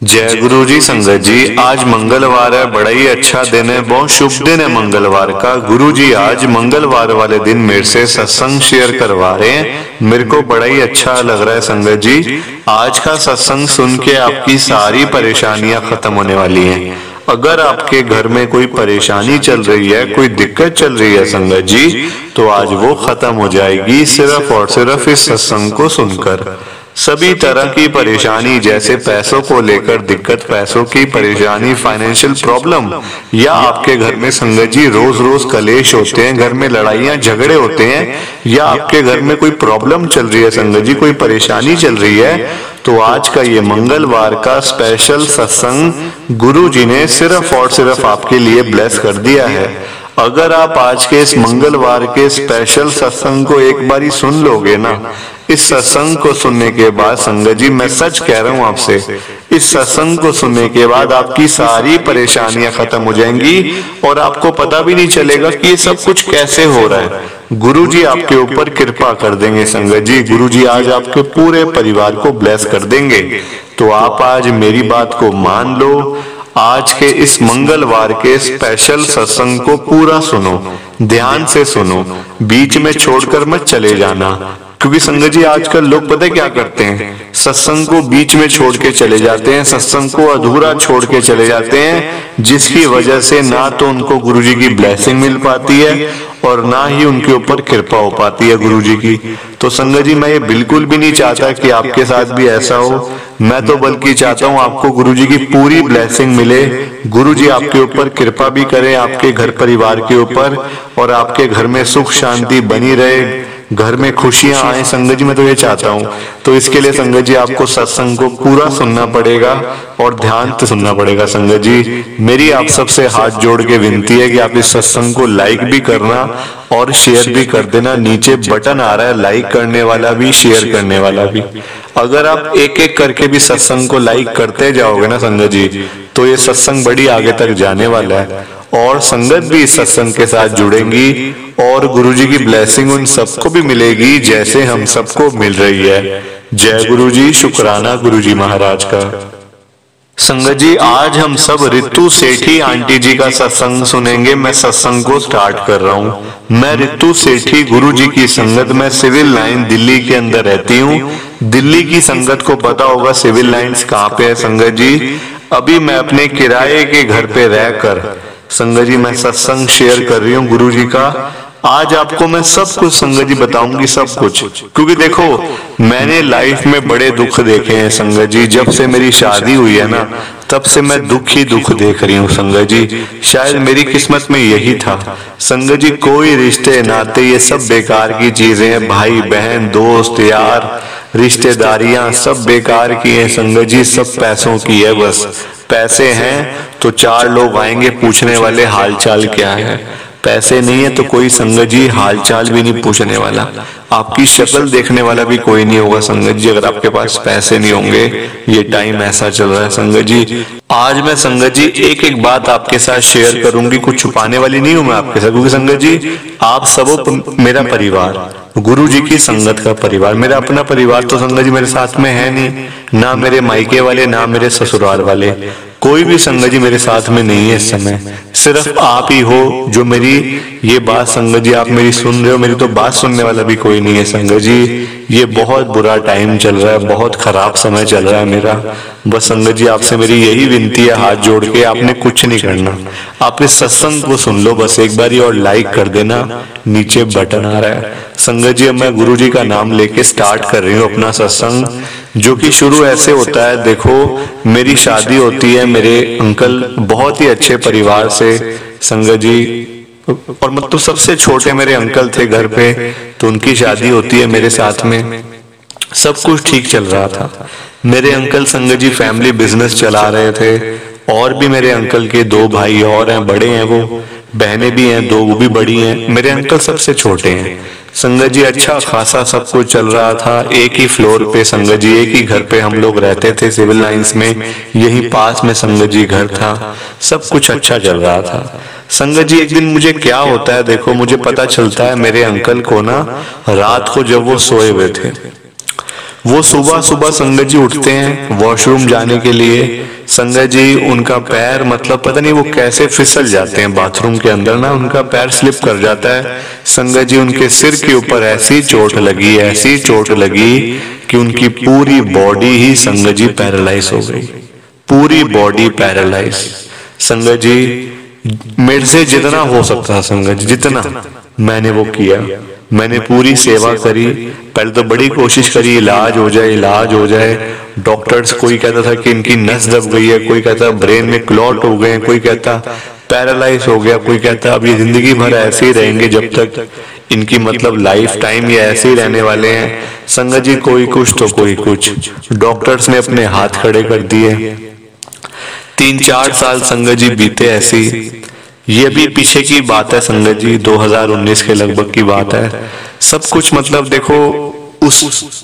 जय गुरु जी। संगत जी, आज मंगलवार है, बड़ा ही अच्छा दिन है, बहुत शुभ दिन है मंगलवार का। गुरु जी आज मंगलवार वाले दिन मेरे से सत्संग शेयर करवा रहे हैं। मेरे को बड़ा ही अच्छा लग रहा है संगत जी। आज का सत्संग सुन के आपकी सारी परेशानियां खत्म होने वाली हैं। अगर आपके घर में कोई परेशानी चल रही है, कोई दिक्कत चल रही है संगत जी, तो आज वो खत्म हो जाएगी सिर्फ और सिर्फ इस सत्संग को सुनकर। सभी तरह की परेशानी, जैसे पैसों को लेकर दिक्कत, पैसों की परेशानी, फाइनेंशियल प्रॉब्लम, या आपके घर में संगत जी रोज रोज कलेश होते हैं, घर में लड़ाइयां झगड़े होते हैं, या आपके घर में कोई प्रॉब्लम चल रही है संगत जी, कोई परेशानी चल रही है, तो आज का ये मंगलवार का स्पेशल सत्संग गुरु जी ने सिर्फ और सिर्फ आपके लिए ब्लेस कर दिया है। अगर आप आज के इस मंगलवार के स्पेशल सत्संग को एक बारी सुन लोगे ना, इस सत्संग को सुनने के बाद संगत जी मैं सच कह रहा हूं आपसे, इस सत्संग को सुनने के बाद आपकी सारी परेशानियां खत्म हो जाएंगी और आपको पता भी नहीं चलेगा कि ये सब कुछ कैसे हो रहा है। गुरु जी आपके ऊपर कृपा कर देंगे संगत जी। गुरु जी आज आपके पूरे परिवार को ब्लेस कर देंगे। तो आप आज मेरी बात को मान लो, आज के इस मंगलवार के स्पेशल सत्संग को पूरा सुनो, ध्यान से सुनो, बीच में छोड़कर मत चले जाना। क्योंकि संगत जी आजकल लोग पता है क्या करते हैं, सत्संग को बीच में छोड़ के चले जाते हैं, सत्संग को अधूरा छोड़ के चले जाते हैं, जिसकी वजह से ना तो उनको गुरु जी की ब्लेसिंग मिल पाती है और ना ही उनके ऊपर कृपा हो पाती है गुरु जी की। तो संगत जी मैं ये बिल्कुल भी नहीं चाहता कि आपके साथ भी ऐसा हो। मैं तो बल्कि चाहता हूँ आपको गुरु जी की पूरी ब्लेसिंग मिले, गुरु जी आपके ऊपर कृपा भी करें, आपके घर परिवार के ऊपर, और आपके घर में सुख शांति बनी रहे, घर में खुशियां आए संगत जी, मैं तो ये चाहता हूँ। तो इसके लिए संगत जी आपको सत्संग को पूरा सुनना पड़ेगा और ध्यान से सुनना पड़ेगा संगत जी। मेरी आप सबसे हाथ जोड़ के विनती है कि आप इस सत्संग को लाइक भी करना और शेयर भी कर देना। नीचे बटन आ रहा है लाइक करने वाला भी, शेयर करने वाला भी। अगर आप एक एक करके भी सत्संग को लाइक करते जाओगे ना संगत जी, तो ये सत्संग बड़ी आगे तक जाने वाला है और संगत भी इस सत्संग के साथ जुड़ेंगी और गुरु जी की ब्लेसिंग उन सबको भी मिलेगी जैसे हम सबको मिल रही है। जय गुरु जी, शुक्राना गुरु जी महाराज का। संगत जी आज हम सब रितु सेठी आंटी जी का सत्संग सुनेंगे। मैं सत्संग को स्टार्ट कर रहा हूँ। मैं रितु सेठी गुरु जी की संगत में सिविल लाइन दिल्ली के अंदर रहती हूँ। दिल्ली की संगत को पता होगा सिविल लाइन्स कहाँ पे है संगत जी। अभी मैं अपने किराए के घर पे रहकर संगत जी मैं सत्संग शेयर कर रही हूँ गुरु जी का। आज आपको मैं सब कुछ संगत जी बताऊंगी, सब कुछ। क्योंकि देखो मैंने लाइफ में बड़े दुख देखे हैं संगत जी। जब से मेरी शादी हुई है ना, तब से मैं दुख ही दुख देख रही हूँ संगत जी। शायद मेरी किस्मत में यही था संगत जी। कोई रिश्ते नाते ये सब बेकार की चीजें हैं। भाई बहन, दोस्त यार, रिश्तेदारियां सब बेकार की हैं संगत जी। सब पैसों की है, बस पैसे हैं तो चार लोग आएंगे पूछने वाले हाल चाल क्या है। पैसे नहीं है तो कोई संगत जी हाल चाल भी नहीं पूछने वाला, आपकी शक्ल देखने वाला भी कोई नहीं होगा संगत जी, अगर आपके पास पैसे नहीं होंगे। ये टाइम ऐसा चल रहा है संगत जी। आज मैं संगत जी एक एक बात आपके साथ शेयर करूंगी, कुछ छुपाने वाली नहीं हूं मैं आपके साथ। क्योंकि संगत जी आप सब मेरा परिवार, गुरु जी की संगत का परिवार, मेरा अपना परिवार तो संगत जी मेरे साथ में है नहीं, ना मेरे मायके वाले ना मेरे ससुराल वाले, कोई भी संगत जी मेरे साथ में नहीं है इस समय। सिर्फ आप ही हो जो मेरी ये बात संगत जी आप मेरी सुन रहे हो। मेरी तो बात सुनने वाला भी कोई नहीं है संगत जी। ये बहुत बुरा टाइम चल रहा है, बहुत खराब समय चल रहा है मेरा। बस संगत जी आपसे मेरी यही विनती है हाथ जोड़ के, आपने कुछ नहीं करना, आप इस सत्संग को सुन लो बस एक बारी और लाइक कर देना। नीचे बटन आ रहा है संगत जी। अब मैं गुरु जी का नाम लेके स्टार्ट कर रही हूँ अपना सत्संग, जो कि शुरू ऐसे होता है। देखो मेरी शादी होती है मेरे अंकल बहुत ही अच्छे परिवार से संगत जी, और मतलब सबसे छोटे मेरे अंकल थे घर पे, तो उनकी शादी होती है मेरे साथ में। सब कुछ ठीक चल रहा था। मेरे अंकल संगत जी फैमिली बिजनेस चला रहे थे, और भी मेरे अंकल के दो भाई और हैं, बड़े हैं वो, बहनें भी हैं दो, वो भी बड़ी हैं। मेरे अंकल सबसे छोटे हैं संगत जी। अच्छा खासा सब कुछ चल रहा था। एक ही फ्लोर पे संगत जी, एक ही घर पे हम लोग रहते थे सिविल लाइंस में, यहीं पास में संगत जी घर था। सब कुछ अच्छा चल रहा था संगत जी। एक दिन मुझे क्या होता है, देखो मुझे पता चलता है मेरे अंकल को ना रात को जब वो सोए हुए थे वो सुबह सुबह संगत जी उठते हैं वॉशरूम जाने के लिए। संगत जी उनका पैर मतलब पता नहीं वो कैसे फिसल जाते हैं बाथरूम के अंदर ना, उनका पैर स्लिप कर जाता है। संगत जी उनके सिर के ऊपर ऐसी चोट लगी, ऐसी चोट लगी कि उनकी पूरी बॉडी ही संगत जी पैरालाइज हो गई, पूरी बॉडी पैरालाइज। संगत जी मेरे से जितना हो सकता है संगत जी, जितना मैंने वो किया, मैंने पूरी सेवा करी। पहले तो बड़ी कोशिश करी इलाज हो जाए, इलाज हो जाए। डॉक्टर्स कोई कहता था कि इनकी नस दब गई है, कोई कहता ब्रेन में क्लॉट हो गए, कोई कहता पैरालाइज हो गया, कोई कहता अब ये जिंदगी भर ऐसे ही रहेंगे जब तक इनकी मतलब लाइफ टाइम ये ऐसे ही रहने वाले हैं। संगत जी कोई कुछ तो कोई कुछ, डॉक्टर्स ने अपने हाथ खड़े कर दिए। 3-4 साल संगत जी बीते ऐसी। ये भी पीछे की बात है संगत जी, 2019 के लगभग की बात है। सब कुछ मतलब देखो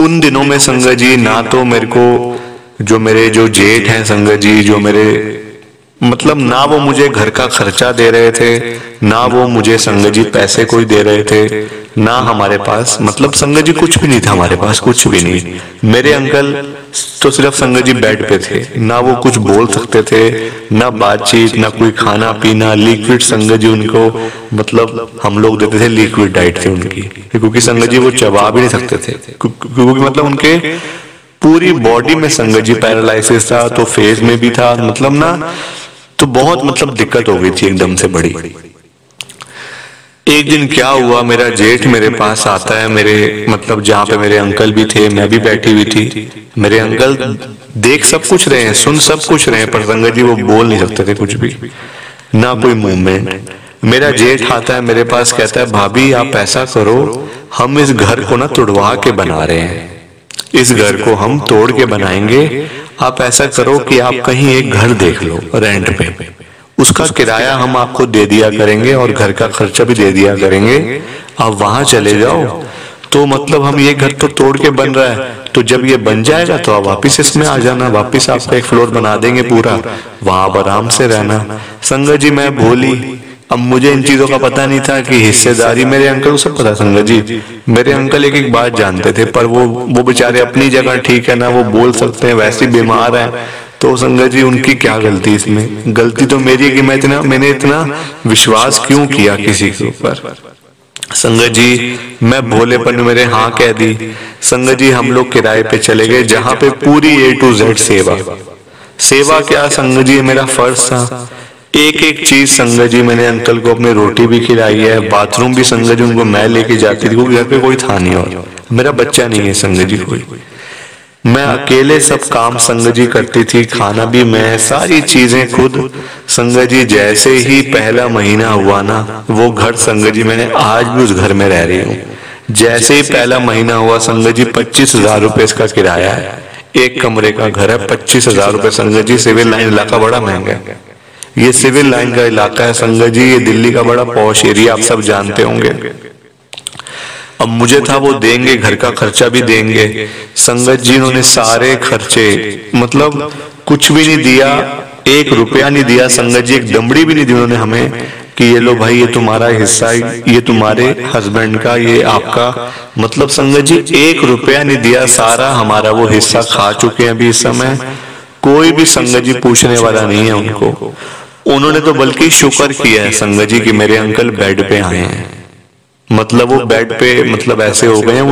उन दिनों में संगत जी ना तो मेरे को जो मेरे जो जेठ हैं संगत जी, जो मेरे मतलब ना वो मुझे घर का खर्चा दे रहे थे, ना वो मुझे संगत जी पैसे कोई दे रहे थे, ना हमारे पास मतलब संगत जी कुछ भी नहीं था, हमारे पास कुछ भी नहीं। मेरे अंकल तो सिर्फ संगत जी बेड पे थे, ना वो कुछ बोल सकते थे, ना बातचीत, ना कोई खाना पीना। लिक्विड संगत जी उनको मतलब हम लोग देते थे, लिक्विड डाइट थी उनकी, क्योंकि संगत जी वो चबा भी नहीं सकते थे, क्योंकि मतलब उनके पूरी बॉडी में संगत जी पैरालिसिस था, तो फेस में भी था, मतलब ना तो बहुत मतलब दिक्कत हो गई थी एकदम से बड़ी। एक दिन क्या हुआ, मेरा जेठ मेरे पास आता है, मेरे मतलब जहाँ पे मेरे अंकल भी थे, मैं भी बैठी हुई थी। मेरे अंकल देख सब कुछ रहे हैं, सुन सब कुछ रहे हैं, पर संगत जी वो बोल नहीं सकते थे कुछ भी, ना कोई मूवमेंट। मेरा जेठ आता है मेरे पास, कहता है भाभी आप ऐसा करो, हम इस घर को ना तुड़वा के बना रहे हैं, इस घर को हम तोड़ के बनाएंगे। आप ऐसा करो कि आप कहीं एक घर देख लो रेंट पे, उसका किराया हम आपको दे दिया करेंगे और घर का खर्चा भी दे दिया करेंगे, आप वहां चले जाओ। तो मतलब हम ये घर तो तोड़ के बन रहा है, तो जब ये बन जाएगा तो आप वापिस इसमें आ जाना, वापिस आपका एक फ्लोर बना देंगे पूरा, वहां आराम से रहना। संगत जी मैं बोली, अब मुझे इन चीजों का पता नहीं था कि हिस्सेदारी, मेरे अंकल को सब पता। संगत जी मेरे अंकल एक एक बात जानते थे, पर वो बेचारे अपनी जगह ठीक है ना, वो बोल सकते हैं, वैसे बीमार है, तो संगत जी उनकी क्या गलती इसमें? गलती तो मेरी है कि मैंने इतना विश्वास क्यों किया किसी के ऊपर। संगत जी मैं भोलेपन में मेरे हाँ कह दी। संगत जी हम लोग किराए पे चले गए, जहाँ पे पूरी A to Z सेवा क्या संगत जी मेरा फर्ज था। एक एक चीज संगत जी मैंने अंकल को अपनी रोटी भी खिलाई है, बाथरूम भी संगत जी उनको मैं लेके जाती थी, क्योंकि घर पे कोई था नहीं और मेरा बच्चा नहीं है संगत जी कोई। मैं अकेले सब काम संगत जी करती थी, खाना भी मैं, सारी चीजें खुद। संगत जी जैसे ही पहला महीना हुआ ना, वो घर संगत जी मैंने आज भी उस घर में रह रही हूँ। जैसे ही पहला महीना हुआ संगत जी 25,000 रुपए इसका किराया है, एक कमरे का घर है, 25,000 रुपए संगत जी। सिविल लाइन इलाका बड़ा महंगा है, ये सिविल लाइन का इलाका है संगत जी, ये दिल्ली का बड़ा पॉश एरिया, आप सब जानते होंगे। अब मुझे था वो देंगे, घर का खर्चा भी देंगे। संगत जी उन्होंने सारे खर्चे मतलब कुछ भी नहीं दिया, 1 रुपया नहीं दिया संगत जी, एक दमड़ी भी नहीं दी उन्होंने हमें कि ये लो भाई ये तुम्हारा हिस्सा, ये तुम्हारे हस्बैंड का, ये आपका। मतलब संगत जी 1 रुपया नहीं दिया, सारा हमारा वो हिस्सा खा चुके हैं अभी इस समय। कोई भी संगत जी पूछने वाला नहीं है उनको। उन्होंने तो बल्कि शुक्र किया है संगत जी कि मेरे अंकल बेड पे आए हैं, मतलब वो बेड पे मतलब ऐसे हो गए हैं,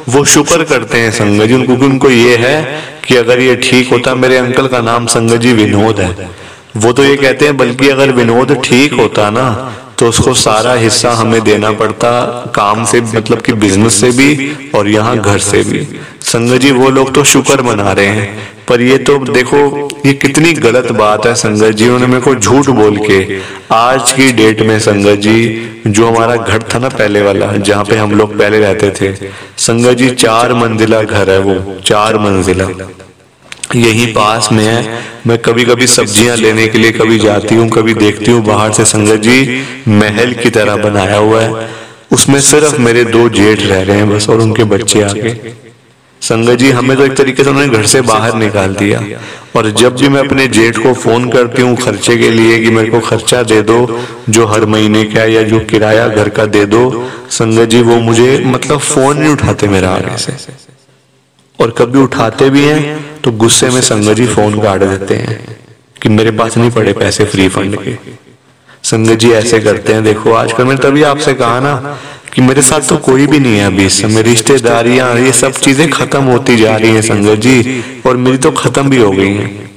वो शुक्र करते हैं संगत जी उनको, उनको ये है कि अगर ये ठीक होता, मेरे अंकल का नाम संगत जी विनोद है, वो तो ये कहते हैं बल्कि अगर विनोद ठीक होता ना तो उसको सारा हिस्सा हमें देना पड़ता, काम से मतलब कि बिजनेस से भी और यहाँ घर से भी। संगत जी वो लोग तो शुक्र मना रहे हैं, पर ये तो देखो ये कितनी गलत बात है संगत जी। उन्होंने मेरे को झूठ बोल के आज की डेट में संगत जी, जो हमारा घर था ना पहले वाला, जहाँ पे हम लोग पहले रहते थे संगत जी, 4 मंजिला घर है वो, 4 मंजिला यही पास में है। मैं कभी कभी सब्जियां लेने के लिए कभी जाती हूँ, कभी देखती हूँ बाहर से संगत जी महल की तरह बनाया हुआ है, उसमें सिर्फ मेरे 2 जेठ रह रहे हैं बस और उनके बच्चे आगे। संगत जी हमें तो एक तरीके से उन्होंने घर से बाहर निकाल दिया। और जब भी मैं अपने जेठ को फोन करती हूँ खर्चे के लिए कि मेरे को खर्चा दे दो, जो हर महीने का या जो किराया घर का दे दो, संगत जी वो मुझे मतलब फोन नहीं उठाते मेरा आगे से। और कभी उठाते भी हैं तो गुस्से में संगत जी फोन काट देते हैं कि मेरे पास नहीं पड़े पैसे फ्री फंड के। संगत जी ऐसे करते हैं। देखो आजकल मैंने तभी आपसे कहा ना कि मेरे साथ तो कोई भी नहीं है अभी इस समय, रिश्तेदारियां ये सब चीजें खत्म होती जा रही हैं संगत जी, और मेरी तो खत्म भी हो गई हैं।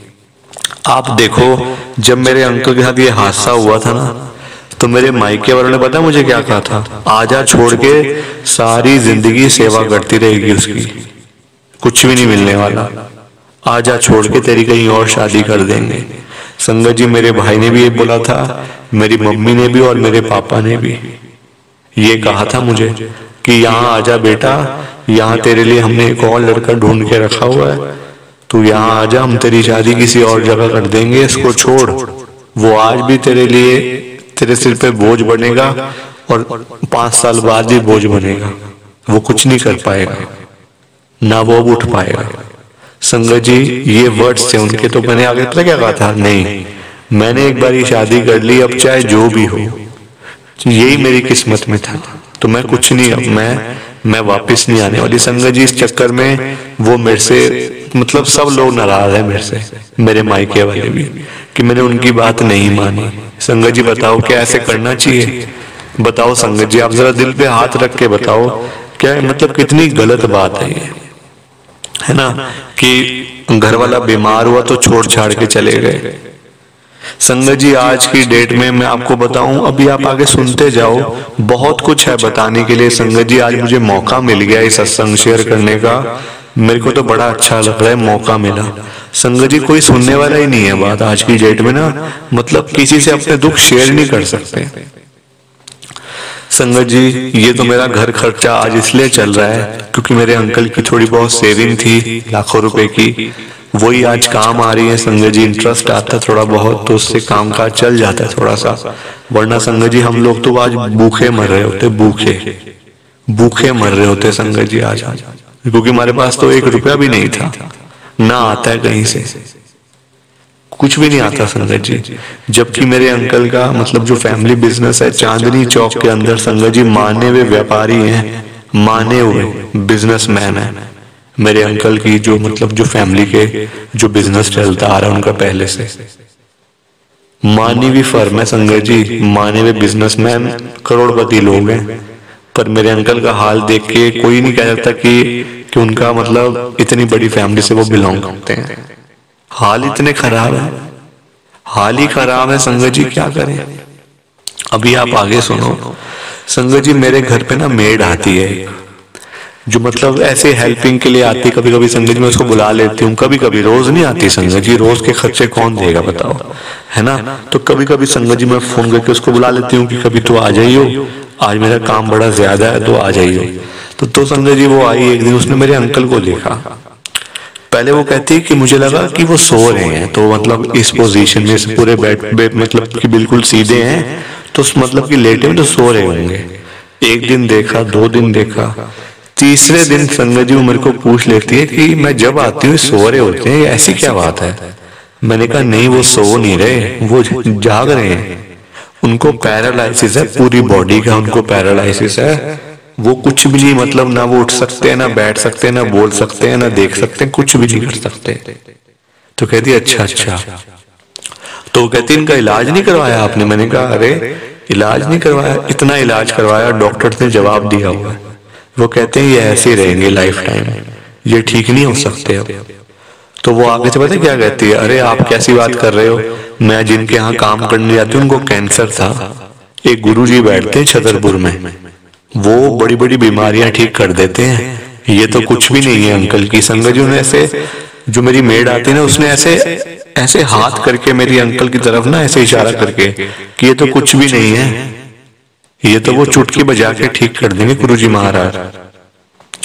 आप देखो जब मेरे अंकल के साथ ये हादसा हुआ था ना, तो मेरे मायके वालों ने पता मुझे क्या कहा था, आजा छोड़ के सारी जिंदगी सेवा करती रहेगी उसकी, कुछ भी नहीं मिलने वाला, आजा छोड़ के तेरी कहीं और शादी कर देंगे। संगत जी मेरे भाई ने भी ये बोला था, मेरी मम्मी ने भी और मेरे पापा ने भी ये कहा था मुझे कि यहाँ आजा बेटा, यहाँ तेरे लिए हमने एक और लड़का ढूंढ के रखा हुआ है, तू यहाँ आजा, हम तेरी शादी किसी और जगह कर देंगे, इसको छोड़। वो आज भी तेरे लिए तेरे सिर पे बोझ बनेगा और 5 साल बाद भी बोझ बनेगा, वो कुछ नहीं कर पाएगा, ना वो अब उठ पाएगा। संगत जी ये वर्ड्स थे उनके, तो मैंने आगे पता क्या कहा था, नहीं मैंने एक बार ये शादी कर ली, अब चाहे जो भी हो, यही मेरी किस्मत में था, तो मैं कुछ नहीं, अब मैं वापस नहीं आने वाली। संगत जी इस चक्कर में वो मेरे से मतलब सब लोग नाराज है मेरे से, मेरे मायके वाले भी, कि मैंने उनकी बात नहीं मानी। संगत जी बताओ क्या ऐसे करना चाहिए? बताओ संगत जी, आप जरा दिल पे हाथ रख के बताओ, क्या मतलब कितनी गलत बात है ये, है ना, कि घर वाला बीमार हुआ तो छोड़ छाड़ के चले गए। संगत जी आज की डेट में मैं आपको बताऊं, अभी आप आगे सुनते जाओ, बहुत कुछ है बताने के लिए। संगत जी आज मुझे मौका मिल गया इस सत्संग शेयर करने का, मेरे को तो बड़ा अच्छा लग रहा है, मौका मिला। संगत जी कोई सुनने वाला ही नहीं है बात आज की डेट में ना, मतलब किसी से अपने दुख शेयर नहीं कर सकते। संगत जी ये तो मेरा घर खर्चा आज इसलिए चल रहा है क्योंकि मेरे अंकल की थोड़ी बहुत सेविंग थी लाखों रुपए की, वही आज काम आ रही है। संगत जी इंटरेस्ट आता है थोड़ा बहुत, तो उससे काम काज चल जाता है थोड़ा सा, वरना संगत जी हम लोग तो आज भूखे मर रहे होते, भूखे मर रहे होते संगत जी आज, क्योंकि हमारे पास तो 1 रुपया भी नहीं था, ना आता है कहीं से, कुछ भी नहीं आता संगत जी। जबकि मेरे अंकल का मतलब जो फैमिली बिजनेस है चांदनी चौक के अंदर, संगत जी माने हुए व्यापारी हैं, माने हुए बिजनेसमैन है मेरे अंकल की, जो मतलब जो फैमिली के जो बिजनेस चलता आ रहा है उनका पहले से, मानी हुई फर्म है संगत जी, माने हुए बिजनेसमैन करोड़पति लोग हैं। पर मेरे अंकल का हाल देख के कोई नहीं कह सकता कि उनका मतलब इतनी बड़ी फैमिली से वो बिलोंग करते हैं। हाल इतने खराब है, हाल ही खराब है संगत जी, क्या करें। अभी आप आगे सुनो संगत जी, मेरे घर पे ना मेड आती है जो मतलब ऐसे हेल्पिंग के लिए आती, कभी कभी संगत जी मैं उसको बुला लेती हूँ, कभी कभी, रोज नहीं आती संगत जी, रोज के खर्चे कौन देगा बताओ, है ना। तो कभी कभी संगत जी मैं फोन करके उसको बुला लेती हूँ कि कभी तो आ जाइयो, आज मेरा काम बड़ा ज्यादा है तो आ जाइयो। तो संगत जी वो आई एक दिन, उसने मेरे अंकल को देखा, पहले वो कहती है कि मुझे लगा कि वो सो रहे हैं, तो मतलब इस पोजीशन में से पूरे बेड मतलब कि बिल्कुल सीधे हैं, तो मतलब कि लेटे में तो सो रहे होंगे। एक दिन देखा, 2 दिन देखा, तीसरे दिन संगत जी वो मेरे को पूछ लेती है कि मैं जब आती हूँ सो रहे होते हैं, ऐसी क्या बात है। मैंने कहा नहीं वो सो नहीं रहे, वो जाग रहे हैं, उनको पैरालाइसिस है पूरी बॉडी का, उनको पैरालाइसिस है, वो कुछ भी नहीं मतलब ना वो उठ सकते हैं, ना बैठ सकते हैं, ना बोल सकते हैं, ना देख सकते हैं, कुछ भी नहीं कर सकते। तो कहती अच्छा, तो कहती इनका इलाज नहीं करवाया आपने? मैंने कहा अरे इलाज नहीं करवाया, इतना इलाज करवाया, डॉक्टर ने जवाब दिया हुआ है, वो कहते हैं ये ऐसे ही रहेंगे लाइफ टाइम, ये ठीक नहीं हो सकते अब। तो वो आगे से पता है क्या कहती है, अरे आप कैसी बात कर रहे हो, मैं जिनके यहाँ काम करने जाती हूँ उनको कैंसर था, एक गुरुजी बैठते हैं छतरपुर में, वो बड़ी बड़ी बीमारियां ठीक कर देते हैं, ये तो कुछ भी नहीं है अंकल की। संगत जी ने ऐसे, जो मेरी मेड आती है ना, उसने ऐसे हाथ करके मेरी अंकल की तरफ ना ऐसे इशारा करके कि ये तो कुछ भी नहीं है, ये तो वो चुटकी बजा के ठीक कर देंगे गुरुजी महाराज।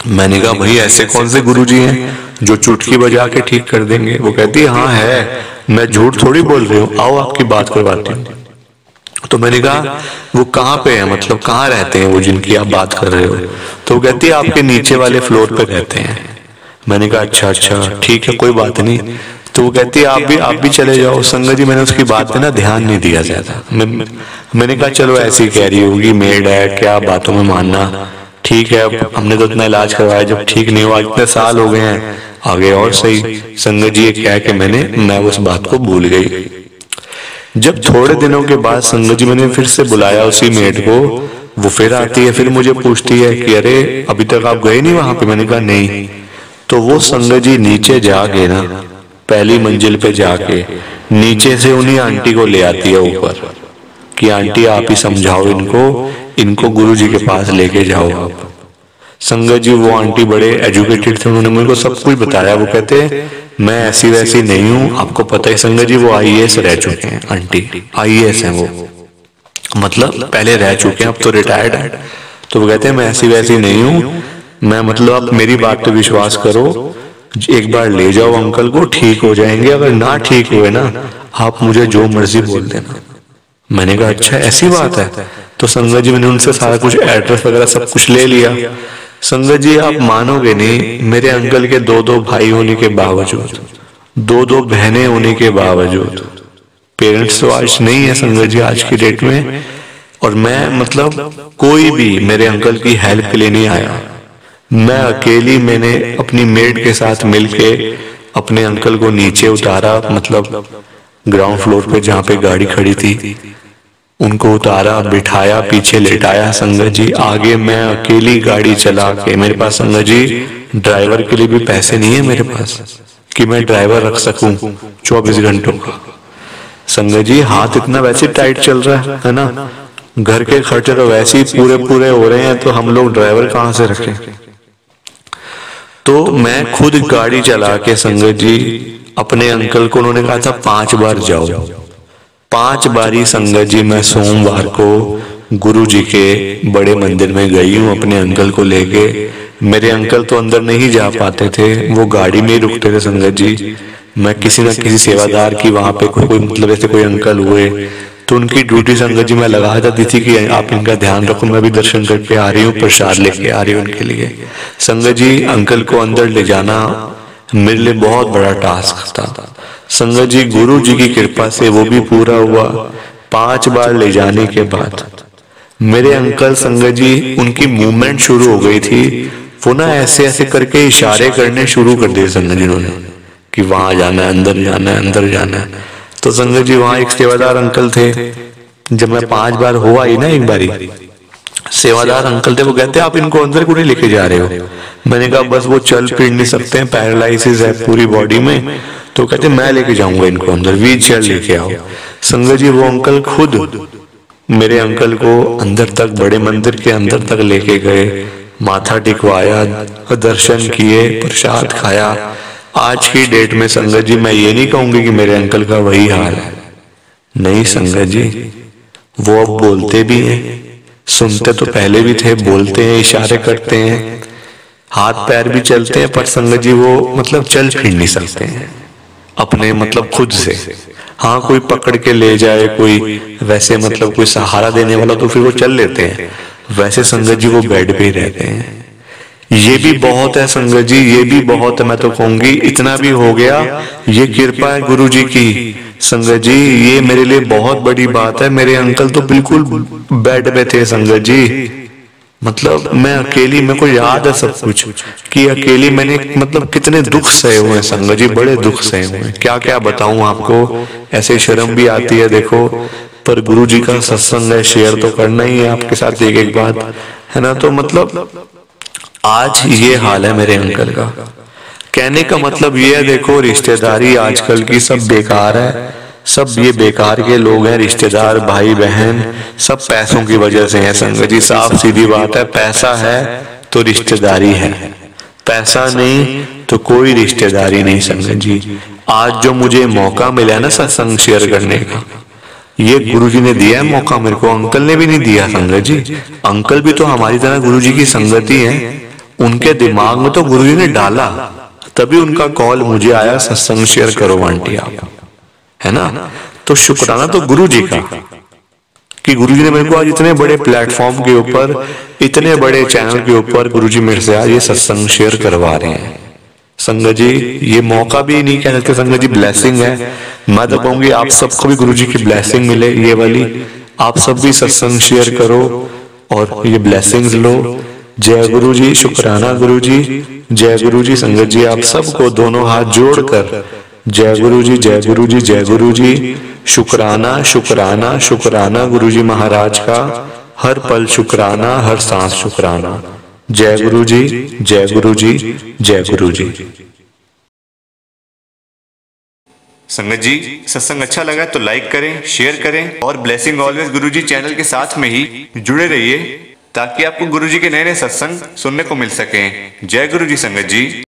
मैंने कहा भाई ऐसे कौन से गुरुजी हैं जो चुटकी बजा के ठीक कर देंगे? वो कहती है हाँ है, मैं झूठ थोड़ी बोल रही हूँ, आओ आपकी बात करवाती हूँ। तो मैंने कहा वो कहाँ पे है, मतलब कहाँ रहते हैं वो जिनकी आप बात कर रहे हो? तो वो कहती है आपके नीचे वाले फ्लोर पे रहते हैं। मैंने कहा अच्छा ठीक है कोई बात नहीं। तो वो कहती है आप भी चले जाओ। संगत जी मैंने उसकी बात पे ना ध्यान नहीं दिया ज्यादा, मैंने कहा चलो ऐसी कह रही होगी, मेड है क्या बातों में मानना, ठीक है, अब हमने तो इतना इलाज करवाया, जब ठीक नहीं हुआ, इतने साल हो गए हैं, आगे और सही। संगत जी ये कह के मैं उस बात को भूल गई। जब थोड़े दिनों के बाद संगत जी मैंने फिर से बुलाया उसी मेड को, वो फिर आती है, फिर मुझे पूछती है कि अरे अभी तक आप गए नहीं वहां पे? मैंने कहा नहीं। तो वो संगत जी नीचे जाके ना, पहली मंजिल पे जाके नीचे से उन्हीं आंटी को ले आती है ऊपर कि आंटी आप ही समझाओ इनको गुरुजी के पास लेके जाओ आप। संगत जी वो आंटी बड़े एजुकेटेड थे, उन्होंने मेरे को सब कुछ बताया। वो कहते मैं ऐसी वैसी नहीं हूँ, आपको पता है संगत जी वो आईएएस रह चुके हैं, आंटी आईएएस हैं वो, मतलब पहले रह चुके हैं, अब तो रिटायर्ड है। तो वो कहते हैं मैं ऐसी वैसी नहीं हूँ, मैं मतलब आप मेरी बात पे विश्वास करो, एक बार ले जाओ अंकल को, ठीक हो जाएंगे, अगर ना ठीक हुए ना आप मुझे जो मर्जी बोल देना। मैंने कहा अच्छा ऐसी बात है? तो संगत जी मैंने उनसे सारा कुछ एड्रेस वगैरह सब कुछ ले लिया। संगत जी आप मानोगे नहीं, मेरे अंकल के दो भाई होने के बावजूद, दो बहनें होने के बावजूद, पेरेंट्स तो आज नहीं है संगत जी आज की डेट में, और मैं मतलब कोई भी मेरे अंकल की हेल्प के लिए नहीं आया। मैं अकेली, मैंने अपनी मेड के साथ मिलके अपने अंकल को नीचे उतारा, मतलब ग्राउंड फ्लोर पे जहाँ पे गाड़ी खड़ी थी, उनको उतारा, बिठाया, पीछे लेटाया। संगत जी आगे मैं अकेली गाड़ी चला के, मेरे पास संगत जी ड्राइवर के लिए भी पैसे नहीं है मेरे पास कि मैं ड्राइवर रख सकूं 24 घंटों का। संगत जी हाथ इतना वैसे टाइट चल रहा है ना, घर के खर्चे तो वैसे ही पूरे हो रहे हैं, तो हम लोग ड्राइवर कहाँ से रखें? तो मैं खुद गाड़ी चला के संगत जी अपने अंकल को, उन्होंने कहा था 5 बार जाओ, 5 बारी संगत जी मैं सोमवार को गुरु जी के बड़े मंदिर में गई हूँ अपने अंकल को लेके। मेरे अंकल तो अंदर नहीं जा पाते थे, वो गाड़ी में ही रुकते थे संगत जी। मैं किसी न किसी सेवादार की वहां पे कोई मतलब ऐसे कोई अंकल हुए तो उनकी ड्यूटी संगत जी मैं लगा देती थी कि आप इनका ध्यान रखो, मैं भी दर्शन करके आ रही हूँ, प्रसाद लेके आ रही हूँ उनके लिए। संगत जी अंकल को अंदर ले जाना मेरे लिए बहुत बड़ा टास्क था। संगत जी गुरु जी की कृपा से वो भी पूरा हुआ। 5 बार ले जाने के बाद मेरे अंकल संगत जी, उनकी मूवमेंट शुरू हो गई थी, वो ना ऐसे ऐसे करके इशारे करने शुरू कर दिए संगत जी ने कि वहां जाना है, अंदर जाना है, अंदर जाना है। तो संगत जी वहां एक सेवादार अंकल थे, जब मैं 5 बार हुआ ही ना, एक बारी सेवादार अंकल थे, वो कहते आप इनको अंदर क्यों नहीं लेके जा रहे हो? मैंने कहा बस वो चल फिर नहीं सकते हैं, पैरालिसिस है पूरी बॉडी में। तो कहते मैं लेके जाऊंगा इनको अंदर, व्हील चेयर लेके आओ। संगत जी वो अंकल खुद मेरे अंकल को अंदर तक, बड़े मंदिर के अंदर तक लेके गए, माथा टिकवाया, दर्शन किए, प्रसाद खाया। आज की डेट में संगत जी मैं ये नहीं कहूंगी कि मेरे अंकल का वही हाल है, नहीं संगत जी, वो अब बोलते भी हैं, सुनते तो पहले भी थे, बोलते हैं, इशारे करते हैं, हाथ पैर भी चलते हैं, पर संगत जी वो मतलब चल फिर नहीं सकते हैं अपने मतलब खुद से। हाँ कोई पकड़ के ले जाए, कोई वैसे मतलब कोई सहारा देने वाला तो फिर वो चल लेते हैं, वैसे संगत जी वो बेड पे ही रहते हैं। ये भी बहुत है संगत जी, ये भी बहुत है, मैं तो कहूंगी इतना भी हो गया, ये कृपा है गुरु जी की। संगत जी ये मेरे लिए बहुत बड़ी बात है, मेरे अंकल तो बिल्कुल बेड पे थे संगत जी, मतलब मैं अकेली, मेरे को याद है सब कुछ कि अकेली मैंने मतलब कितने दुख सहे हुए हैं संगत जी, बड़े दुख सहे हुए हैं, क्या क्या बताऊं आपको, ऐसे शर्म भी आती है देखो, पर गुरु जी का सत्संग है, शेयर तो करना ही है आपके साथ एक एक बात, है ना। तो मतलब आज ये हाल है मेरे अंकल का। कहने का मतलब ये है, देखो रिश्तेदारी आजकल की सब बेकार है, सब ये बेकार के लोग हैं, रिश्तेदार भाई बहन सब पैसों की वजह से है संगत जी, साफ सीधी बात है, पैसा है तो रिश्तेदारी है, पैसा नहीं तो कोई रिश्तेदारी नहीं संगत जी। आज जो मुझे मौका मिला है ना सत्संग शेयर करने का, ये गुरुजी ने दिया है मौका मेरे को, अंकल ने भी नहीं दिया संगत जी। अंकल भी तो हमारी तरह गुरुजी की संगति है, उनके दिमाग में तो गुरुजी ने डाला, तभी उनका कॉल मुझे आया सत्संग शेयर करो आंटी आप, है ना। तो शुक्राना तो गुरुजी का कि गुरुजी ने मेरे को आज इतने बड़े प्लेटफॉर्म के ऊपर, इतने बड़े चैनल के ऊपर गुरुजी मेरे से आज ये सत्संग शेयर करवा रहे हैं संगत जी। ये मौका भी नहीं कह सकते संगत जी, ब्लेसिंग है। मैं तो कहूंगी आप सबको भी गुरुजी की ब्लेसिंग मिले ये वाली, आप सब भी सत्संग शेयर करो और ये ब्लेसिंग्स लो। जय गुरु जी, शुक्राना गुरु जी, जय गुरु जी। संगत जी आप सबको दोनों हाथ जोड़कर जय गुरु जी, जय गुरु जी, जय गुरु जी। शुक्राना शुक्राना शुक्राना गुरु जी महाराज का, हर पल शुक्राना, हर सांस शुक्राना। जय गुरु जी, जय गुरु जी, जय गुरु जी। संगत जी सत्संग अच्छा लगा तो लाइक करें, शेयर करें और ब्लेसिंग ऑलवेज गुरुजी चैनल के साथ में ही जुड़े रहिए ताकि आपको गुरुजी के नए नए सत्संग सुनने को मिल सकें। जय गुरु जी संगत जी।